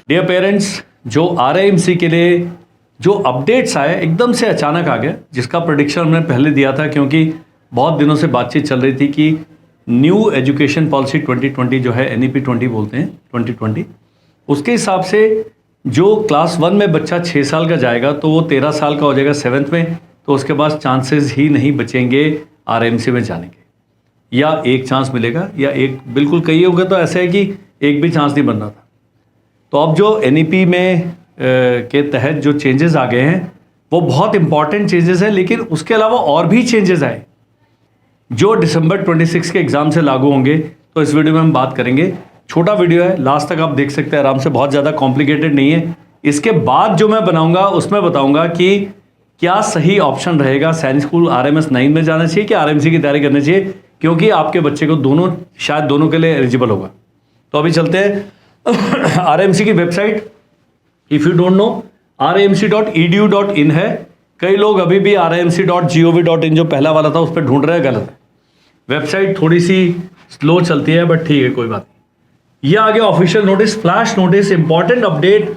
Dear parents, जो RIMC के लिए जो अपडेट्स आए एकदम से अचानक आ गया, जिसका प्रेडिक्शन हमने पहले दिया था क्योंकि बहुत दिनों से बातचीत चल रही थी कि न्यू एजुकेशन पॉलिसी 2020 जो है NEP 20 बोलते हैं 2020, उसके हिसाब से जो क्लास 1 में बच्चा 6 साल का जाएगा तो वो 13 साल का हो जाएगा 7th में, तो उसके पास चांसेस ही नहीं बचेंगे आरआईएमसी में जाने के, या एक चांस मिलेगा या एक बिल्कुल कई होगा तो ऐसा है कि एक भी चांस नहीं बन रहा था। तो अब जो NEP में के तहत जो चेंजेस आ गए हैं वो बहुत इंपॉर्टेंट चेंजेस हैं, लेकिन उसके अलावा और भी चेंजेस आए जो दिसंबर 26 के एग्ज़ाम से लागू होंगे। तो इस वीडियो में हम बात करेंगे। छोटा वीडियो है, लास्ट तक आप देख सकते हैं आराम से, बहुत ज़्यादा कॉम्प्लिकेटेड नहीं है। इसके बाद जो मैं बनाऊंगा उसमें बताऊंगा कि क्या सही ऑप्शन रहेगा, सैनिक स्कूल RMS 9 में जाना चाहिए कि RMC की तैयारी करनी चाहिए, क्योंकि आपके बच्चे को दोनों, शायद दोनों के लिए एलिजिबल होगा। तो अभी चलते हैं RMC की website. If you don't know, rmc.edu.in है। कई लोग अभी भी rmc.gov.in जो पहला वाला था उस पर ढूंढ रहे हैं, गलत है। वेबसाइट थोड़ी सी स्लो चलती है बट ठीक है, कोई बात नहीं। ये आ गया official notice, flash notice, important update.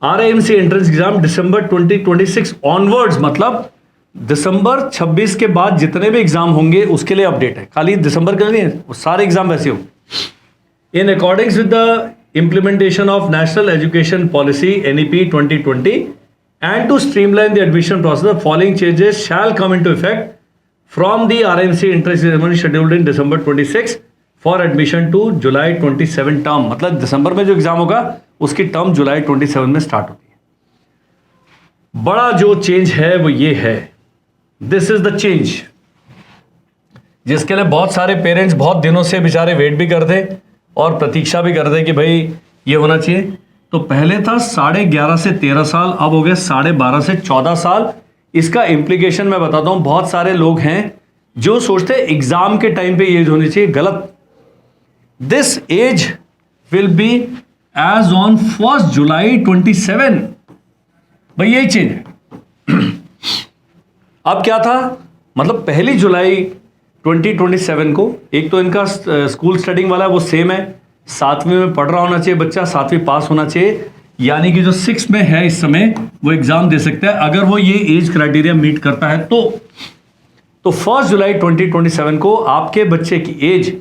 RMC entrance exam दिसंबर 2026 ऑनवर्ड्स, मतलब दिसंबर 26 के बाद जितने भी एग्जाम होंगे उसके लिए अपडेट है, खाली दिसंबर के लिए नहीं, सारे एग्जाम वैसे हो। In accordings with the implementation of National Education Policy NEP 2020 and to streamline the admission process, the following changes shall come into effect from the RMC entrance ceremony scheduled in December 26 for admission to July 27 term। मतलब दिसंबर में जो exam होगा उसकी term जुलाई 27 में start होती है। बड़ा जो चेंज है वो ये है, दिस इज द चेंज, जिसके लिए बहुत सारे पेरेंट्स बहुत दिनों से बेचारे वेट भी करते और प्रतीक्षा भी करते कि भाई ये होना चाहिए। तो पहले था 11.5 से 13 साल, अब हो गया 12.5 से 14 साल। इसका इम्प्लीकेशन मैं बताता हूं, बहुत सारे लोग हैं जो सोचते हैं एग्जाम के टाइम पे एज होनी चाहिए, गलत। This age will be as on 1 July 27। भाई यही चेंज है। अब क्या था, मतलब 1 जुलाई 2027 को, एक तो इनका स्कूल स्टडिंग वाला वो सेम है, 7वीं में पढ़ रहा होना चाहिए बच्चा, 7वीं पास होना चाहिए, यानी कि जो 6 में है इस समय वो एग्जाम दे सकता है अगर वो ये एज क्राइटेरिया मीट करता है। तो 1 जुलाई 2027 को आपके बच्चे की एज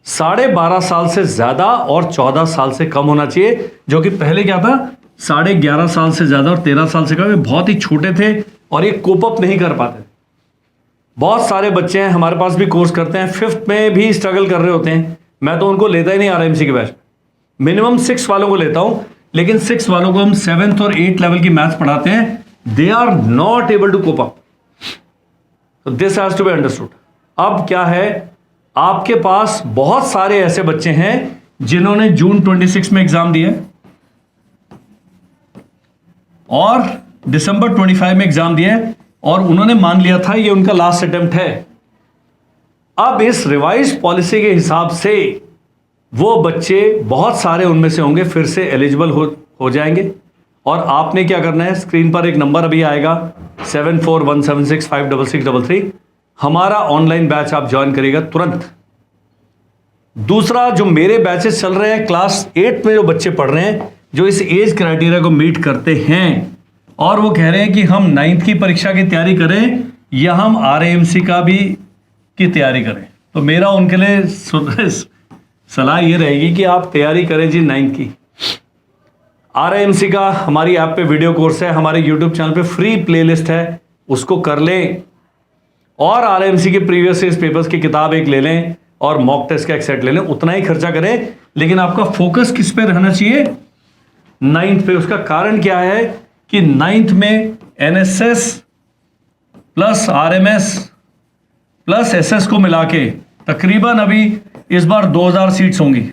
12.5 साल से ज्यादा और 14 साल से कम होना चाहिए, जो कि पहले क्या था 11.5 साल से ज्यादा और 13 साल से कम। ये बहुत ही छोटे थे और ये कोप अप नहीं कर पाते। बहुत सारे बच्चे हैं हमारे पास भी कोर्स करते हैं, 5th में भी स्ट्रगल कर रहे होते हैं। मैं तो उनको लेता ही नहीं RMC के बैच, मिनिमम 6 वालों को लेता हूं, लेकिन 6 वालों को हम 7th और 8th लेवल की मैथ्स पढ़ाते हैं। They are not able to cope up, तो this has to be understood. अब क्या है, आपके पास बहुत सारे ऐसे बच्चे हैं जिन्होंने जून 26 में एग्जाम दिया और दिसंबर 25 में एग्जाम दिया और उन्होंने मान लिया था ये उनका लास्ट अटेम्प्ट है। अब इस रिवाइज पॉलिसी के हिसाब से वो बच्चे, बहुत सारे उनमें से होंगे, फिर से एलिजिबल हो जाएंगे। और आपने क्या करना है, स्क्रीन पर एक नंबर अभी आएगा 7417656633, हमारा ऑनलाइन बैच आप ज्वाइन करिएगा तुरंत। दूसरा, जो मेरे बैचेस चल रहे हैं क्लास 8 में जो बच्चे पढ़ रहे हैं जो इस एज क्राइटेरिया को मीट करते हैं और वो कह रहे हैं कि हम 9th की परीक्षा की तैयारी करें या हम RMC का भी की तैयारी करें, तो मेरा उनके लिए सलाह ये रहेगी कि आप तैयारी करें जी 9th की। RMC का हमारी ऐप पे वीडियो कोर्स है, हमारे YouTube चैनल पे फ्री प्लेलिस्ट है, उसको कर लें और RMC के प्रीवियस ईयर पेपर्स की किताब एक ले लें और मॉक टेस्ट का एक सेट ले लें। उतना ही खर्चा करें, लेकिन आपका फोकस किस पे रहना चाहिए, 9th पे। उसका कारण क्या है कि 9th में NSS plus RMS plus SS को मिला के तकरीबन अभी इस बार 2000 सीट्स होंगी।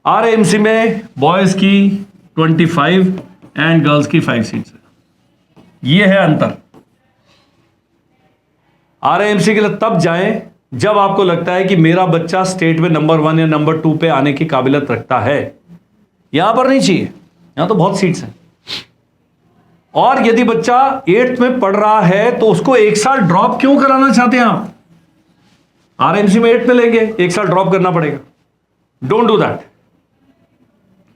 RMC में बॉयज की 25 एंड गर्ल्स की 5 सीट्स है। ये है अंतर। RMC के लिए तब जाएं जब आपको लगता है कि मेरा बच्चा स्टेट में नंबर 1 या नंबर 2 पे आने की काबिलियत रखता है। यहां पर नहीं चाहिए, यहां तो बहुत सीट्स हैं। और यदि बच्चा 8th में पढ़ रहा है तो उसको 1 साल ड्रॉप क्यों कराना चाहते हैं आप? RMC में 8th में लेंगे, 1 साल ड्रॉप करना पड़ेगा। Don't do that,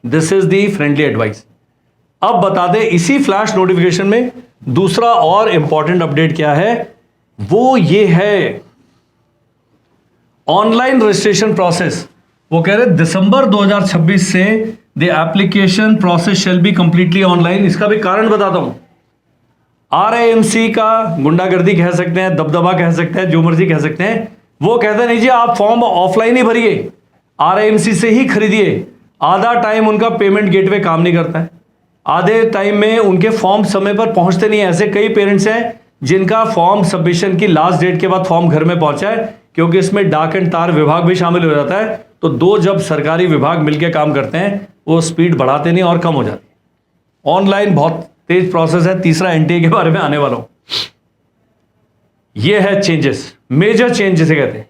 this is the friendly advice. अब बता दें इसी फ्लैश नोटिफिकेशन में दूसरा और इंपॉर्टेंट अपडेट क्या है, वो ये है ऑनलाइन रजिस्ट्रेशन प्रोसेस। वो कह रहे दिसंबर 2026 से the application process shall be completely online. इसका भी कारण बताता हूं। आरएएमसी का गुंडागर्दी कह सकते हैं, दबदबा कह सकते हैं, जो मर्जी कह सकते हैं, वो कहते नहीं जी आप फॉर्म ऑफलाइन ही भरिए, आरएएमसी से ही खरीदिए। आधा टाइम उनका पेमेंट गेटवे काम नहीं करता है, आधे टाइम में उनके फॉर्म समय पर पहुंचते नहीं है। ऐसे कई पेरेंट्स हैं जिनका फॉर्म सबमिशन की लास्ट डेट के बाद फॉर्म घर में पहुंचा है, क्योंकि इसमें डाक एंड तार विभाग भी शामिल हो जाता है। तो दो जब सरकारी विभाग मिलकर काम करते हैं वो स्पीड बढ़ाते नहीं और कम हो जाती है। ऑनलाइन बहुत तेज प्रोसेस है। तीसरा एनटीए के बारे में आने वाला हूं। यह है चेंजेस, मेजर चेंज जिसे कहते हैं।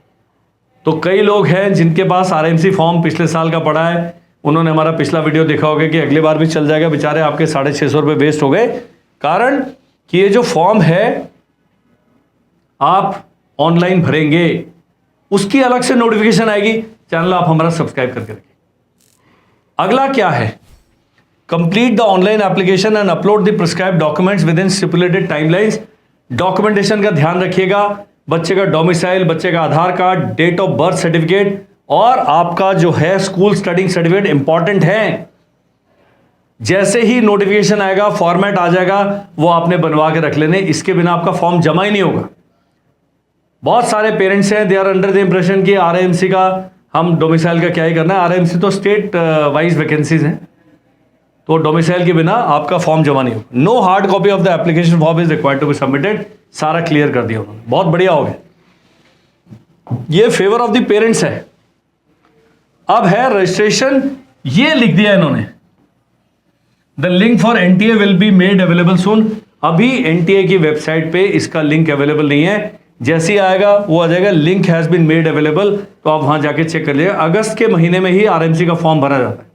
तो कई लोग हैं जिनके पास आरएमसी फॉर्म पिछले साल का पड़ा है, उन्होंने हमारा पिछला वीडियो देखा होगा कि अगली बार भी चल जाएगा, बेचारे आपके 650 रुपये वेस्ट हो गए। कारण कि ये जो फॉर्म है आप ऑनलाइन भरेंगे, उसकी अलग से नोटिफिकेशन आएगी। चैनल आप हमारा सब्सक्राइब करके रखिए। अगला क्या है, complete the online application and upload the prescribe documents within stipulated timelines. Documentation का ध्यान रखिएगा, बच्चे का डोमिसाइल, बच्चे का Aadhaar card, date of birth certificate और आपका जो है स्कूल स्टडिंग सर्टिफिकेट इंपॉर्टेंट है। जैसे ही नोटिफिकेशन आएगा, फॉर्मेट आ जाएगा, वो आपने बनवा के रख लेने, इसके बिना आपका फॉर्म जमा ही नहीं होगा। बहुत सारे पेरेंट्स हैं, they are under the impression कि आरएएमसी का हम डोमिसाइल का क्या ही करना है। आरएएमसी तो स्टेट वाइज वैकेंसीज हैं, तो डोमिसाइल के बिना आपका फॉर्म जमा नहीं होगा। No hard copy of the application form is required to be submitted. सारा क्लियर कर दिया उन्होंने, बहुत बढ़िया हो गया। ये फेवर ऑफ द पेरेंट्स है। अब है रजिस्ट्रेशन, ये लिख दिया इन्होंने, the link for NTA will be made available सून। अभी एनटीए की वेबसाइट पे इसका लिंक अवेलेबल नहीं है, जैसे ही आएगा वो आ जाएगा link has been made available, तो आप वहां जाके चेक कर लीजिए। अगस्त के महीने में ही आरएमसी का फॉर्म भरा जाता है।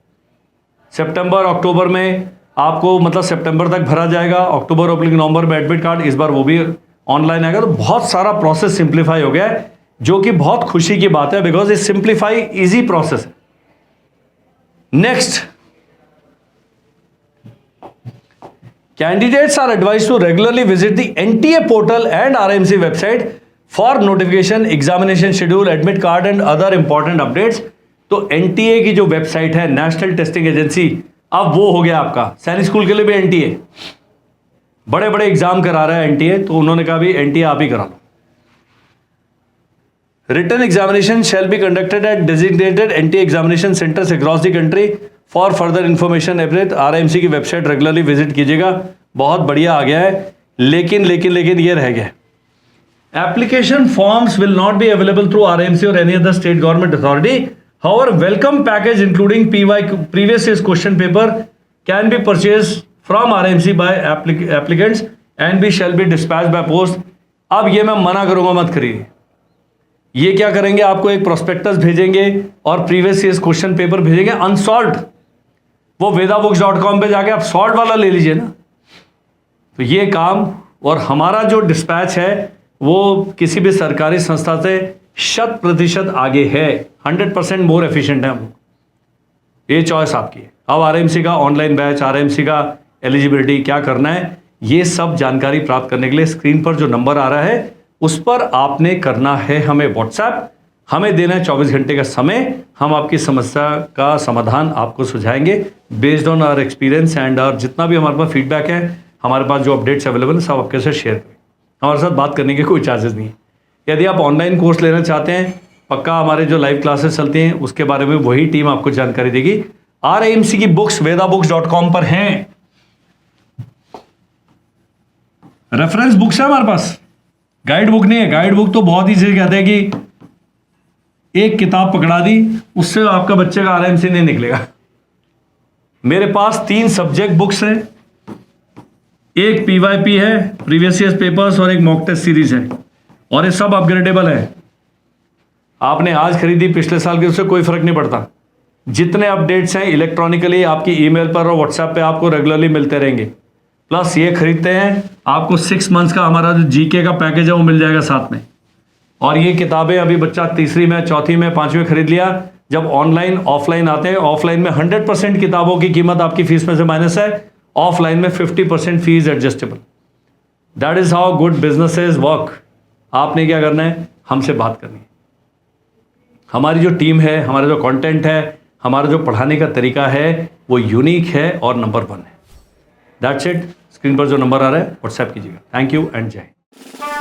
सितंबर अक्टूबर में आपको मतलब सितंबर तक भरा जाएगा, अक्टूबर/नवंबर में एडमिट कार्ड, इस बार वो भी ऑनलाइन आएगा। तो बहुत सारा प्रोसेस सिंप्लीफाई हो गया है, जो कि बहुत खुशी की बात है, बिकॉज ये सिंप्लीफाई इजी प्रोसेस है। Next, candidates are advised to regularly visit the NTA portal and RMC website for notification, examination schedule, admit card and other important updates। तो NTA की जो वेबसाइट है, नेशनल टेस्टिंग एजेंसी, अब वो हो गया आपका। सैनिक स्कूल के लिए भी NTA, बड़े बड़े एग्जाम करा रहा है NTA, तो उन्होंने कहा भी NTA आप ही करा लो। Written examination shall be conducted at designated NTA examination centers across the country। For further information average RMC की वेबसाइट रेगुलरली विजिट कीजिएगा। बहुत बढ़िया आ गया है, लेकिन ये रह गया, application forms will not be available through RMC or any other state government authority. However welcome package including previous years question paper can be purchase from RMC by applicants and be shall be dispatch by post. अब ये मैं मना करूंगा, मत करिए। ये क्या करेंगे, आपको एक प्रोस्पेक्टस भेजेंगे और प्रीवियस ईयर्स क्वेश्चन पेपर भेजेंगे अनसॉल्व्ड। वो vedabooks.com पे जाके आप सॉल्व वाला ले लीजिए ना। तो ये काम, और हमारा जो डिस्पैच है वो किसी भी सरकारी संस्था से 100% आगे है, 100% मोर एफिशिएंट है हम लोग। ये चॉइस आपकी है। अब आरएमसी का ऑनलाइन बैच, आरएमसी का एलिजिबिलिटी क्या करना है, ये सब जानकारी प्राप्त करने के लिए स्क्रीन पर जो नंबर आ रहा है उस पर आपने करना है हमें व्हाट्सएप। हमें देना है 24 घंटे का समय, हम आपकी समस्या का समाधान आपको सुझाएंगे based on our experience and और जितना भी हमारे पास फीडबैक है, हमारे पास जो अपडेट्स अवेलेबल है सब आपके साथ शेयर करें। हमारे साथ बात करने के कोई चार्जेस नहीं है। यदि आप ऑनलाइन कोर्स लेना चाहते हैं, पक्का हमारे जो लाइव क्लासेस चलती हैं उसके बारे में वही टीम आपको जानकारी देगी। आरएमसी की बुक्स vedabooks.com पर हैं, रेफरेंस बुक्स है हमारे पास, गाइड बुक नहीं है। गाइड बुक तो बहुत ही चीज कहते हैं कि एक किताब पकड़ा दी, उससे आपका बच्चे का आरएमसी नहीं निकलेगा। मेरे पास 3 सब्जेक्ट बुक्स हैं, एक पीवाईपी है, प्रीवियस ईयर पेपर्स, और एक मॉक टेस्ट सीरीज है, और ये सब अपग्रेडेबल है। आपने आज खरीदी पिछले साल की, उससे कोई फर्क नहीं पड़ता। जितने अपडेट्स हैं इलेक्ट्रॉनिकली आपकी ईमेल पर और व्हाट्सएप पे आपको रेगुलरली मिलते रहेंगे। प्लस ये खरीदते हैं आपको 6 मंथ्स का हमारा जो जीके का पैकेज है वो मिल जाएगा साथ में। और ये किताबें अभी बच्चा तीसरी में, चौथी में, 5वीं में खरीद लिया, जब ऑनलाइन ऑफलाइन आते हैं, ऑफलाइन में 100% किताबों की कीमत आपकी फीस में से माइनस है, ऑफलाइन में 50% fees adjustable. That is how good businesses work. आपने क्या करना है, हमसे बात करनी है। हमारी जो टीम है, हमारा जो कंटेंट है, हमारा जो पढ़ाने का तरीका है वो यूनिक है और नंबर 1 है। That's it. स्क्रीन पर जो नंबर आ रहा है व्हाट्सएप कीजिएगा। थैंक यू एंड जय हिंद।